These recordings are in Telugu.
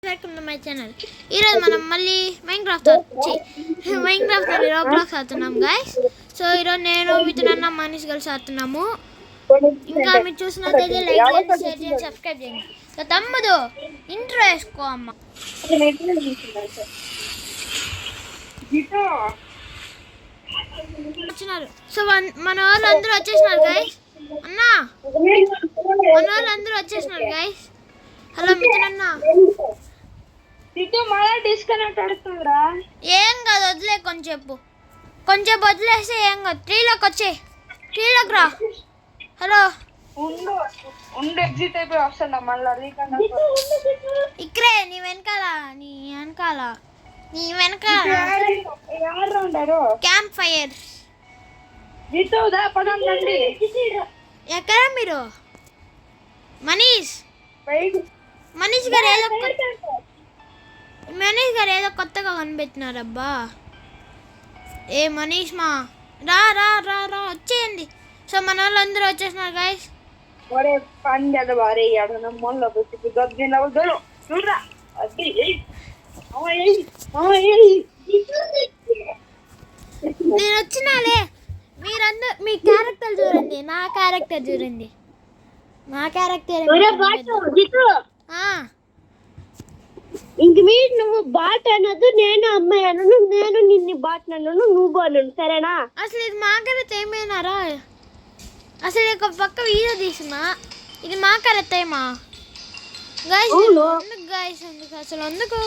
Welcome to my channel. ఈరోజు మనం మళ్ళీ మైన్క్రాఫ్ట్ అని రోబ్లాక్స్ ఆడుతున్నాం గైస్. సో ఈరోజు నేను మిత్రులన్న మనీష్ కలిసి ఆడుతున్నాము. ఇంకా మీరు చూసినట్లయితే లైక్ చేయండి, షేర్ చేయండి, సబ్స్క్రైబ్ చేయండి. సో తమ్ముడు ఇంట్రో వేసుకో అమ్మ. వచ్చినారు. సో మన వాళ్ళు అందరూ వచ్చేసినారు గైస్. అన్నా మన వాళ్ళు అందరూ వచ్చేసినారు గైస్. హలో మిత్రులన్న. ఏం కాదు, వదిలే కొంచెం వదిలేస్తే ఏం కాదు. ట్రీలోకి వచ్చే ట్రీలోకి రా. హలో ఇక్కడే నీ వెనకాల క్యాంప్ ఫైర్. ఎక్కడ మీరు? మనీష్ గారు ఏదో కొత్తగా కనిపెట్టినారు అబ్బా. ఏ మనీష్ మా రా రా రా రా వచ్చేయండి. సో మన వాళ్ళు అందరూ వచ్చేసినారు గైస్. నేను వచ్చినాలే. మీరందరూ మీ క్యారెక్టర్ చూడండి, నా క్యారెక్టర్ చూడండి. నా క్యారెక్టర్ ఇంక మీరు నువ్వు బాట్ అనదు, నేను అమ్మాయి అనను, నేను నిన్ను బాట్ అనను, నువ్వు అనను, సరేనా? అసలు ఇది మా క్యారెక్టర్ ఏమైనారా? అసలు ఒక పక్క వీడియో తీసినా ఇది మా క్యారెక్టర్ ఏమా గైస్? ఎందుకు గైస్, ఎందుకు అసలు ఎందుకు?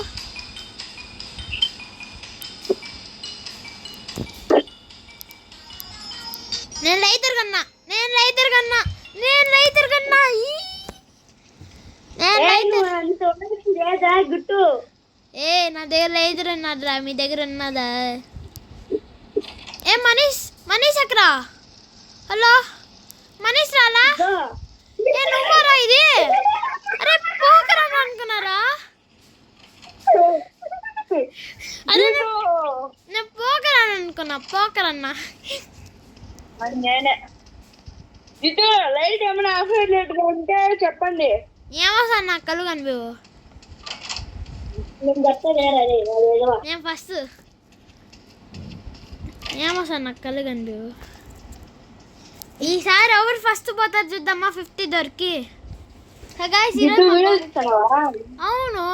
నేను రైతర్ కన్నా ఏ నా దగ్గర రైతర్ ఉన్నదిరా, మీ దగ్గర ఉన్నదా? ఏ మనీష్ ఎక్కరా? హలో మనీష్ రాలా? ఏ నువ్వురా ఇది? అరే పోకరా అనుకున్నారా? అదే నేను పోకరాని అనుకున్నా. పోకరన్నా లైట్ ఏమైనా ఉంటే చెప్పండి. ఏమో సార్ నాకు కళ్ళు కనిపివు. నేను ఫస్ట్ ఏమో సార్ నాకు కళ్ళు కనిపివు. ఈసారి ఎవరు ఫస్ట్ పోతారు చూద్దామా 50 దొరికి. అవును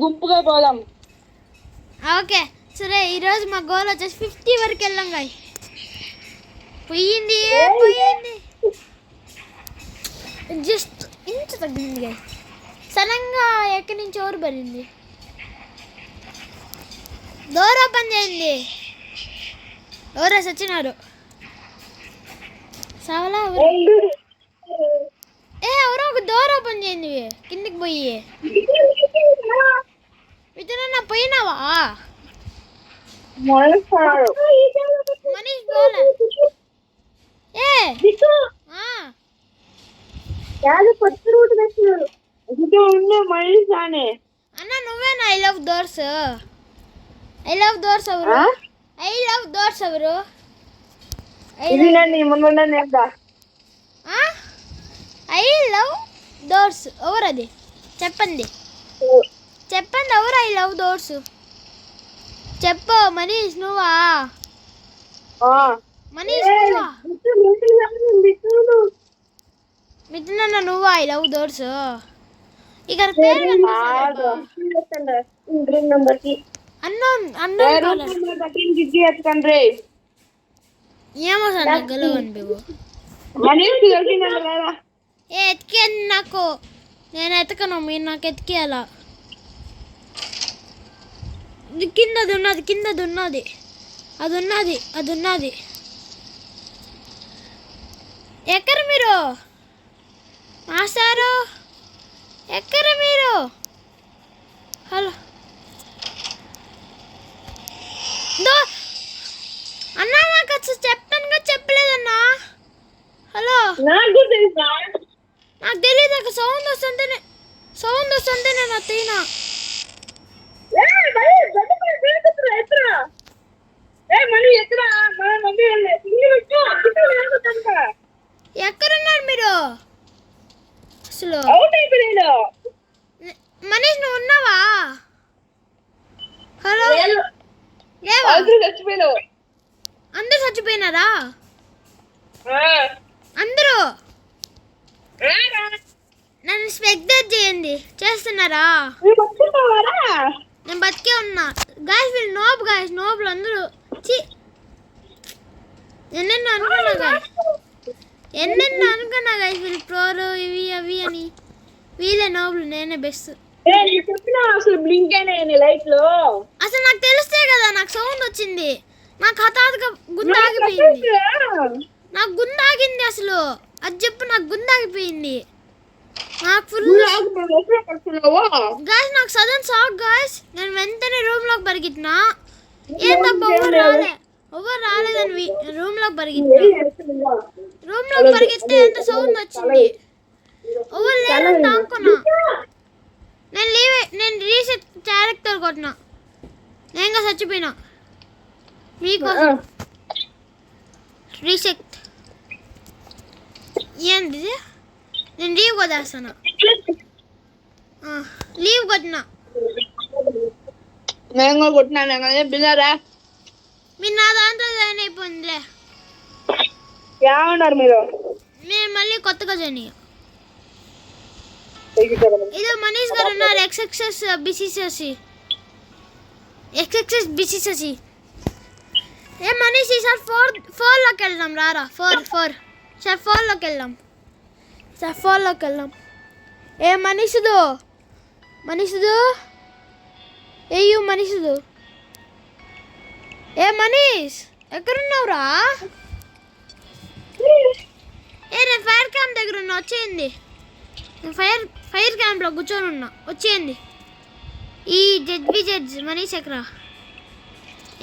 గుంపుగా పోదాం. ఓకే సరే, ఈరోజు మా గోల్ వచ్చేసి 50 వరకు వెళ్ళాం గాయ. పోయింది జస్ట్ ఇంత తగ్గింది గాయ. సడన్గా ఎక్కడి నుంచి ఎవరు పడింది? డోర్ ఓపెన్ చేయండి. ఎవరో సచ్చినారు. సవలా ఎవరో ఒక డోర్ ఓపెన్ చేయండి కిందికి పోయి. విజయనా పోయినావా? మనీష్ పోలే. అన్న నువ్వేనా ఐ లవ్ డోర్స్ ఎవరు? ఐ లవ్ డోర్స్ ఎవరు? ఐ లవ్ డోర్స్ ఎవరు? అది చెప్పండి ఎవరు ఐ లవ్ డోర్స్? చెప్పు మనీష్ నువ్వా? మనీష్ నువ్వా? మిథునన్న నువ్వా ఐ లవ్ డోర్స్? ఇక్కడ పేరు ఏమో సార్ నాకు గెలవ అనిపివు. ఎతికేయండి నాకు. నేను ఎతకను, మీరు నాకు ఎతికేయాలా. కిందది ఉన్నది. అది ఉన్నది. ఎక్కడ మీరు మాస్టారు? ఎక్కడ మీరు? హలో అన్నా నాకు అసలు చెప్తానుగా చెప్పలేదన్నా. హలో నాకు తెలియదు. ఒక సౌండ్ వస్తుంటే నేను తీనా. ఎక్కడున్నారు మీరు? అసలు స్పెక్టేట్ చేయండి. చేస్తున్నారా? నువ్వు వస్తున్నావారా? నేను బతికే ఉన్నా గాయస్. వీళ్ళు నోబ్ గాయస్, నోబులు అందరూ. చి ఎన్నెన్నో అనుకున్నా గాయస్, ఎన్నెన్నో అనుకున్నా గాయస్. వీళ్ళు ప్రోలు ఇవి అవి అని. వీళ్ళే నోబులు, నేనే బెస్ట్. నేను చెప్పిన అసలు బ్లింక్ అయినాయి లైట్ లో. అసలు నాకు తెలిస్తే కదా నాకు సౌండ్ వచ్చింది. నాకు హఠాత్తుగా గుండె ఆగిపోయింది. నాకు గుండె ఆగింది అసలు. అది చెప్పు, నాకు గుండె ఆగిపోయింది. నాకు ఫుల్ గాయస్, నాకు సడన్ షాక్ గాయస్. నేను వెంటనే రూమ్ లోకి పరిగెత్తినా. ఏంటబ్బా ఎవరు రాలేదని రూమ్ లోకి పరిగెత్తినా. రూమ్ లోకి పరిగెత్తే ఎంత సౌండ్ వచ్చింది. ఎవరు లేదంట అనుకున్నా. నేను రీసెట్ క్యారెక్టర్ కొట్టినా. నేనుగా చచ్చిపోయినా మీకోసం. రీసెట్ ఏంటి? నేను లీవ్ కొట్టేస్తాను. లీవ్ కొట్టినా. నేను కొట్టినా బిల్లారా. మీరు నా దాంట్లో జాయిన్ అయిపోయిందిలే. ఏమన్నారు మీరు? నేను మళ్ళీ కొత్తగా జాయిన్ అయ్యా. ఇదో మనీష్ గారు ఉన్నారు. ఎక్స్ఎక్సెస్ బిసిసి. ఏ మనీష్ ఈసారి 4లోకి వెళ్దాం. రారా 4 సార్ 4లోకి వెళ్దాం. సార్ 4లోకి వెళ్దాం. ఏ మనీషుదు ఏయు మనీషుదు. ఏ మనీష్ ఎక్కడున్నావురా? ఏ నేను ఫైర్ క్యాంప్ దగ్గర ఉన్నా, వచ్చేయండి. నేను ఫైర్ క్యాంప్లో కూర్చొని ఉన్నా, వచ్చేయండి. ఈ జడ్జ్ మనీష్ ఎక్కరా?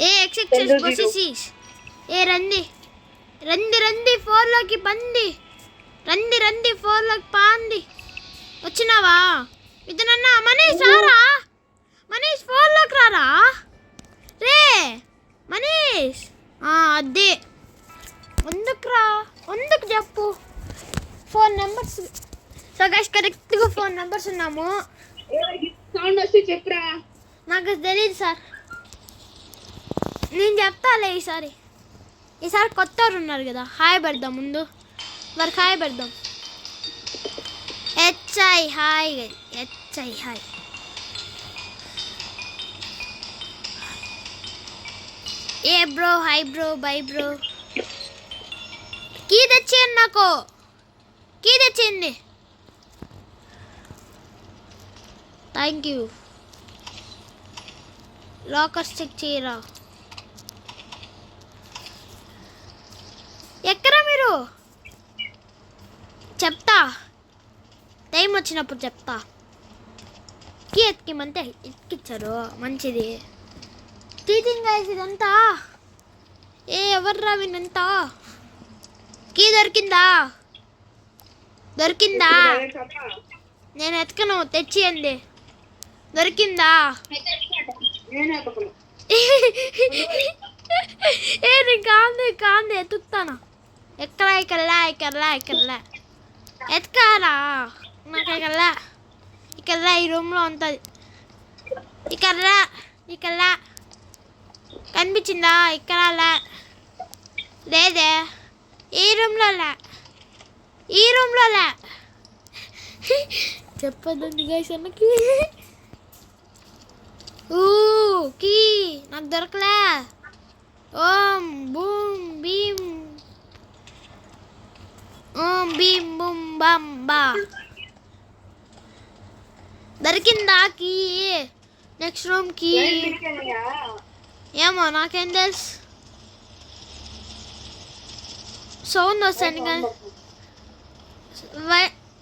ఏ ఎక్స్ఎక్సెస్ బొసెసిస్. ఏ రండి 4లోకి పండి. రండి 4లోకి పాండి. వచ్చినావా? ఇతనన్నా మనీష్ రారా. మనీష్ 4లోకి రారా రే మనీష్. అదే ఎందుకు చెప్పు. 4 నెంబర్స్. సో గైస్ కరెక్ట్గా 4 నెంబర్స్ ఉన్నాము. సౌండ్ వస్తే చెప్పరా. నాకు తెలియదు సార్, నేను చెప్తాలే. ఈసారి కొత్త వారు ఉన్నారు కదా, హాయ్ పెడదాం ముందు. వారికి హాయ్ పెడదాం. హాయ్. ఏ bro, hi bro, bye bro. Key తెచ్చేయండి, నాకు కీ తెచ్చేయండి. Thank you. లాకర్స్ చెక్ చేయరా. ఎక్కరా మీరు? చెప్తా, టైం వచ్చినప్పుడు చెప్తా. కీ ఎత్తిమంటే ఎత్తికిచ్చారు, మంచిది. టీచింగ్ గైస్ ఇదంతా. ఎవర్రా వినంతా. కీ దొరికిందా? నేను ఎత్తుకను, తెచ్చియండి. దొరికిందా? నేను కాంది ఎత్తుతాను. ఎక్కలా ఎత్తుకారా. నాకు ఇక్కడ ఈ రూమ్లో ఉంటుంది. ఇక్కడ కనిపించిందా? ఇక్కడ లేదే. ఈ రూమ్లో చెప్పదండి గైస్ అన్నకి. కీ నాకు దొరకలే. ఓం భీమ్ బూమ్ బమ్ బా. దొరికిందా కీ? నెక్స్ట్ రూమ్ కీ ఏమో నాకేం తెలుసు. సౌండ్ వస్తాను కానీ.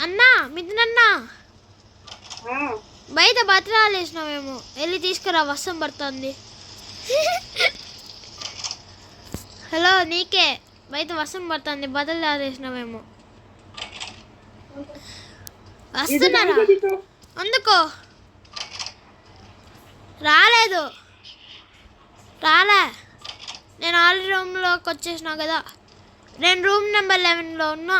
అన్నా మిథునన్నా, బయట బతిరాలు వేసినావేమో, వెళ్ళి తీసుకురా, వర్షం పడుతుంది. హలో, నీకే బయట వర్షం పడుతుంది, బతిరాలు వేసినావేమో. వస్తున్నారా? అందుకో రాలే. నేను ఆల్ రూమ్లోకి వచ్చేసినా కదా. నేను రూమ్ నెంబర్ 11లో ఉన్నా.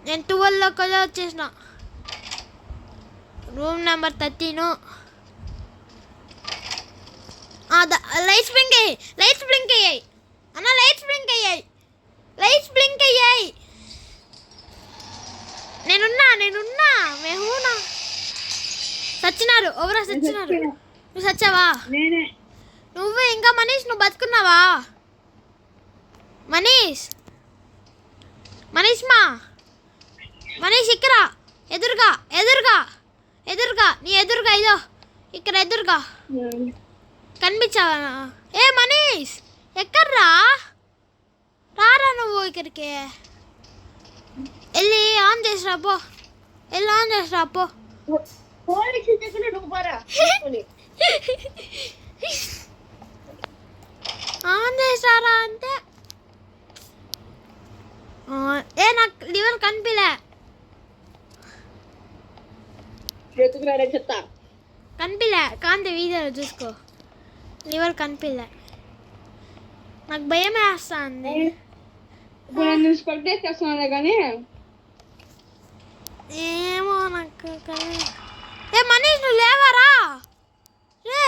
నేను 12లో కదా వచ్చేసిన. Room number 13. లైట్స్ బ్లింక్ అయ్యాయి అన్న. లైట్స్ బ్లింక్ అయ్యాయి. నేనున్నా మెహూనా సచ్చినారు ఎవరో సచ్చినారు నువ్వు సచ్చావా నేనే నువ్వు ఇంకా మనీష్ నువ్వు బతుకున్నావా మనీష్ మనీష్ ఇక్కడ ఎదురుగా నీ ఎదురుగా ఇదో ఇక్కడ ఎదురుగా కనిపించావా ఏ మనీష్ ఎక్కడ్రా రారా నువ్వు ఇక్కడికి వెళ్ళి ఆన్ చేసిరా పో పోలీసు దగ్గర నువ్వు పోరా ఆన్ చేసారా అంటే ఏ నాకు లివర్ కనిపిలే వెతుకురాడే చెప్తా కనిపిలే కాంతి వీడియోలో చూసుకో లివర్ కనిపిలే నాకు భయం వేస్తుంది ఇప్పుడు నేను స్పెక్ట్ చేస్తున్నాను కానీ ఏమో నాకు ఏ మనీష్ నువ్వు లేవారా రే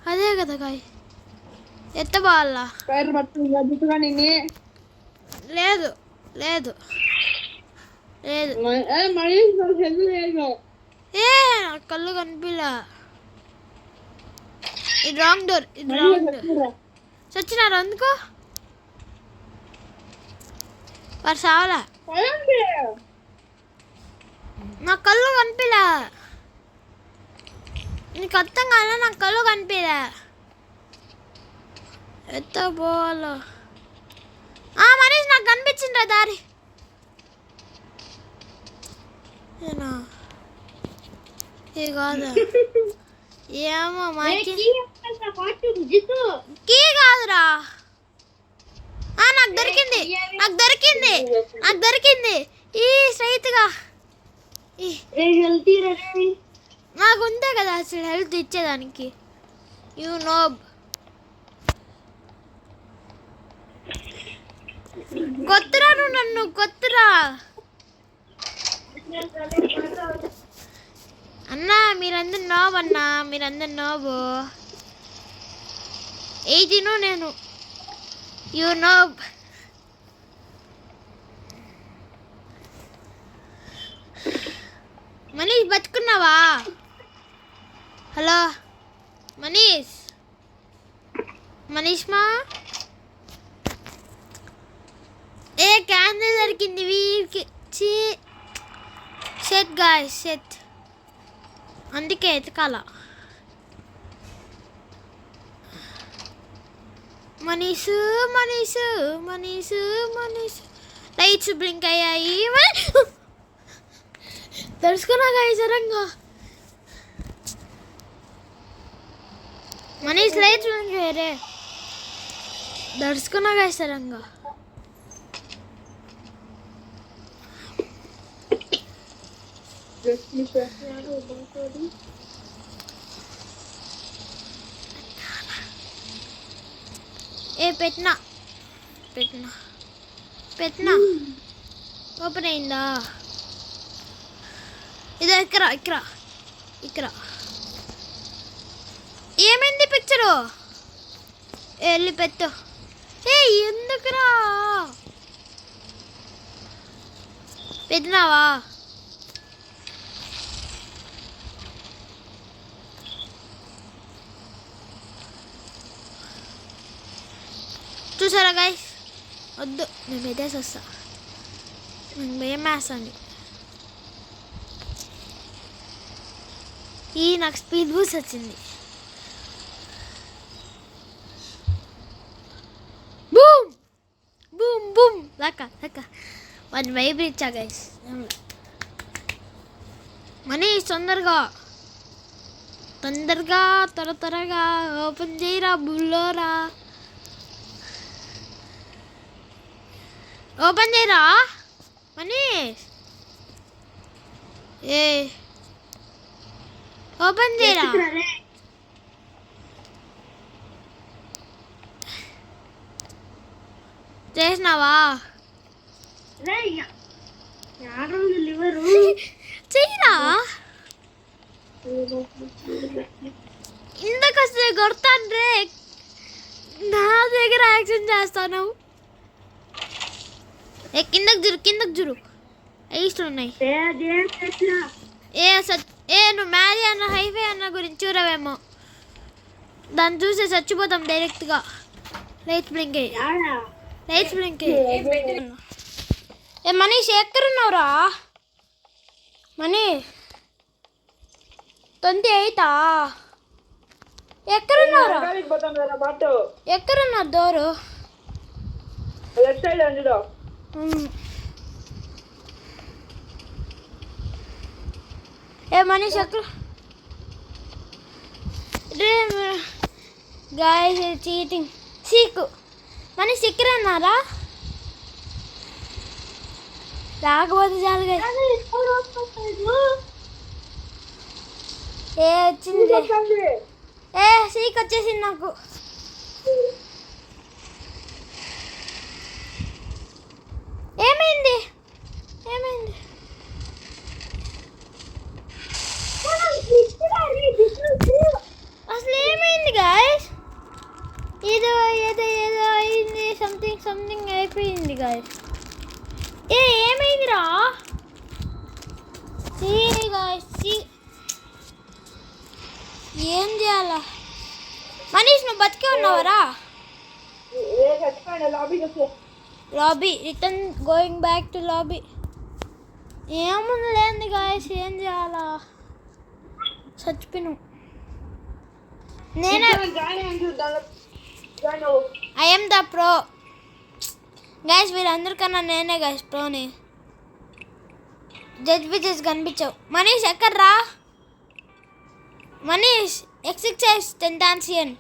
అదే కదా గాయ ఎత్తబాలా పేరు పట్టుగా నిన్నే లేదు మళ్ళీ లేదు ఏ నాకు కళ్ళు కనిపిలా ఇది రాంగ్ డోర్ చచ్చినారు అందుకో వారు సావలా నా కళ్ళు కనిపిలా నీకు అర్థం కాదా నా కళ్ళు కనిపిలా ఎత్త పోవాలో మనీష్ నాకు కనిపించిండ్రా దారి ఇది కాదా ఏమో మాకి కీ కాదురా నాకు దొరికింది ఈ స్ట్రైట్గా నాకు ఉందే కదా అసలు హెల్త్ ఇచ్చేదానికి యూ నోబ్ కొత్తరా నువ్వు నన్ను కొత్తరా అన్నా మీరందరు నోబ్ అన్నా మీరందరు నోబు 18 నేను యూ నోబ్ మనీష్ బతుకున్నావా హలో మనీష్ మా ఏ క్యాండిల్ దొరికింది వీరికి సెట్ గాయ్ సెట్ అందుకే ఎతకాల మనీషు లైట్స్ బ్లింక్ అయ్యాయి తెలుసుకున్నా గాయ సరంగా మనీష్ లైట్స్ బ్లింక్ అయ్యారే దడుచుకున్నా గాయ సరంగా ఏ పెట్టినా ఓపెన్ అయిందా ఇదో ఇక్కడ ఏమైంది పిక్చరు వెళ్ళి పెట్టు ఏ ఎందుకురా పెట్టినావా చూసారా గాయస్ వద్దు నేను పెట్టేసి వస్తా నాకు భయం వేస్తుంది నాకు స్పీడ్ బూస్ట్ వచ్చింది బూమ్ లక్క వాటి వైపు ఇచ్చా గైస్ మనీష్ తొందరగా త్వరగా ఓపెన్ చేయరా బుల్లోరా ఓపెన్ చేయరా మనీష్ ఓపెన్ చేయరా చేసినావా చెయ్యరా ఇంతకొస్తే కొడతాను నా దగ్గర యాక్షన్ చేస్తాను కిందకు జురు ఈస్ట్లు ఉన్నాయి. అదేం చేసినా నువ్వు మ్యారీ అన్న హైవే అన్న గురించి చూడవేమో, దాన్ని చూసి చచ్చిపోతాం డైరెక్ట్గా. Lights blink lights blink. ఏ మనీష్ ఎక్కడున్నావురా? మనీ 28 ఎక్కడున్నావురా? ఎక్కడున్నారు డోరు? లెఫ్ట్ సైడ్ అందులో ఏ మనీష్ ఎక్కడ? Guys cheating. సీకు మనీష్ ఎక్కడన్నారా? రాకపోతే చాలు గాయస్. ఏ వచ్చింది? ఏ సీక్ వచ్చేసింది నాకు. ఏమైంది? ఏమైంది? అసలు ఏమైంది గాయస్? ఏదో ఏదో ఏదో అయింది. సంథింగ్ అయిపోయింది గాయస్. ఏమైందిరా? ఏం చేయాలా? మనీష్ నువ్వు బతికే ఉన్నావరా? Lobby return going back to lobby. ఏముంది లేండి గాయస్, ఏం చేయాలా? చచ్చిపోయినాం. నేనే ఐఎమ్ ద ప్రో గైస్. వీళ్ళందరికన్నా నేనే గైస్ ప్రోని. జడ్జ్ కనిపించావు. మనీష్ ఎక్కడ్రా? Manish XXS టెంటాన్సియన్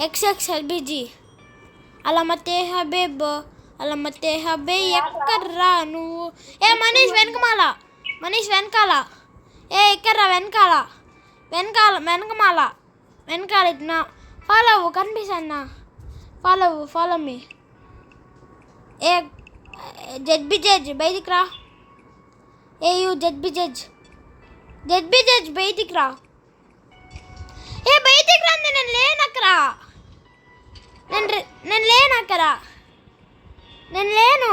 XX LBG అలమతే Habib అలమతే హబే. ఎక్కడ్రా నువ్వు? ఏ మనీష్ వెనకమాల, మనీష్ వెనకాల. ఎక్కడ్రా? వెనకాల వెనకాల వెనకమాల వెనకాల. ఇట్నా ఫాలో అవ్వు, కనిపిస్తానా? Follow me. ఏ జడ్జ్ బయటికి రా. జడ్జ్ బయటికి రా. బయటికి రా. నేను లేనక్కరా. నేను లేనక్కరా. నేను లేను.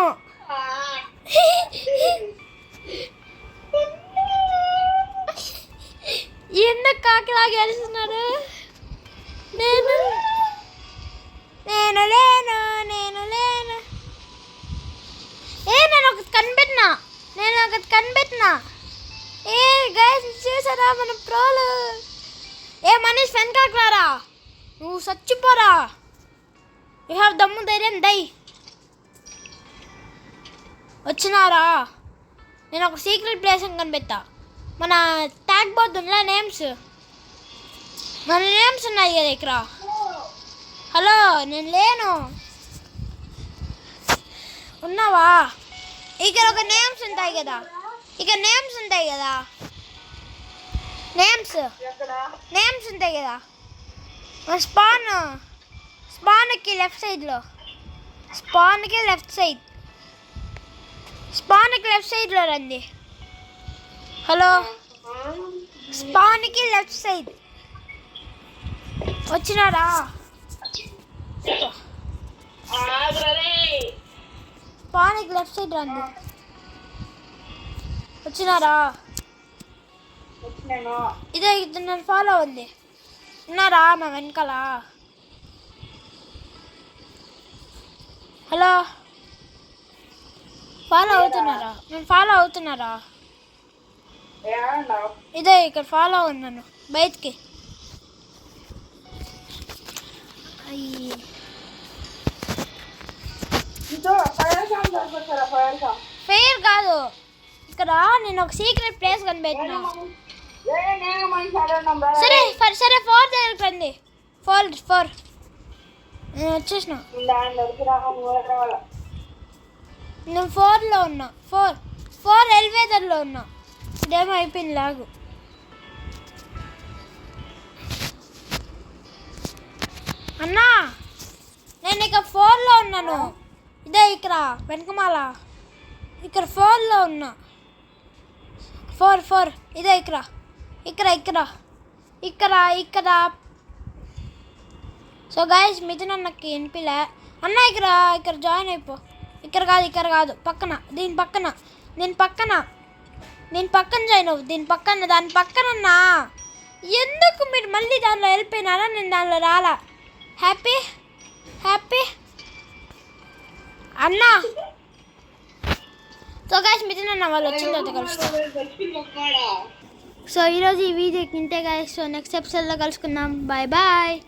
ఎందుకు కాకిలాగా ఏడుస్తున్నాడు? నేను లేను. నేను ఒకటి కనిపెట్టినా. గైస్ చూసారా మన ప్రోలు? మనీష్ వెనకాకరారా, నువ్వు చచ్చిపోరా. యూ హ్యావ్ దమ్ము ధైర్యం డై. వచ్చినారా? నేను ఒక సీక్రెట్ ప్లేస్ అని కనిపెట్టా. మన ట్యాగ్ బోర్డు ఉందా? మన నేమ్స్ ఉన్నాయి కదా ఇక్కడ. హలో, నేను లేను. ఉన్నావా? ఇక్కడ ఒక నేమ్స్ ఉంటాయి కదా. నేమ్స్ ఉంటాయి కదా. స్పాన్కి లెఫ్ట్ సైడ్లో. స్పాన్కి లెఫ్ట్ సైడ్లో రండి. హలో, స్పాన్కి లెఫ్ట్ సైడ్. వచ్చినారా? స్పాన్కి లెఫ్ట్ సైడ్ రండి. వచ్చినారా? ఇదే నన్ను ఫాలో ఉంది. ఉన్నారా నా వెనకాల? హలో, ఫాలో అవుతున్నారా? నేను ఫాలో అవుతున్నారా? ఇదే ఇక్కడ ఫాలో ఉన్నాను బయటికి. ఫెయిర్ కాదు. ఇక్కడ నేను ఒక సీక్రెట్ ప్లేస్ కనిపెట్టినా. సరే 4 దగ్గరికి రండి. 4 నేను వచ్చేసిన. నేను 4లో ఉన్నా. 4 ఎలివేటర్లో ఉన్నా. ఇదేమో అయిపోయింది లాగు. అన్నా, నేను ఇక్కడ 4లో ఉన్నాను. ఇదే ఇక్కడ వెనకమాల. ఇక్కడ 4లో ఉన్నా. 4 ఇదే ఇక్కడ. సో గైస్ మిథున్ అన్నకి వినిపిలే. అన్న ఇక్కడ జాయిన్ అయిపో. ఇక్కడ కాదు పక్కన దీని పక్కన నేను పక్కన జాయిన్ అవ్వు దాని పక్కనన్నా. ఎందుకు మీరు మళ్ళీ దానిలో వెళ్ళిపోయినారా? నేను దానిలో రాలా. హ్యాపీ అన్నా. సో గాయస్ మిథున్ అన్న వాళ్ళు వచ్చిన తర్వాత కలుస్తాం. సో ఈరోజు ఈ వీడియోకి ఇంతే గాయస్. సో నెక్స్ట్ ఎపిసోడ్లో కలుసుకుందాం. బాయ్.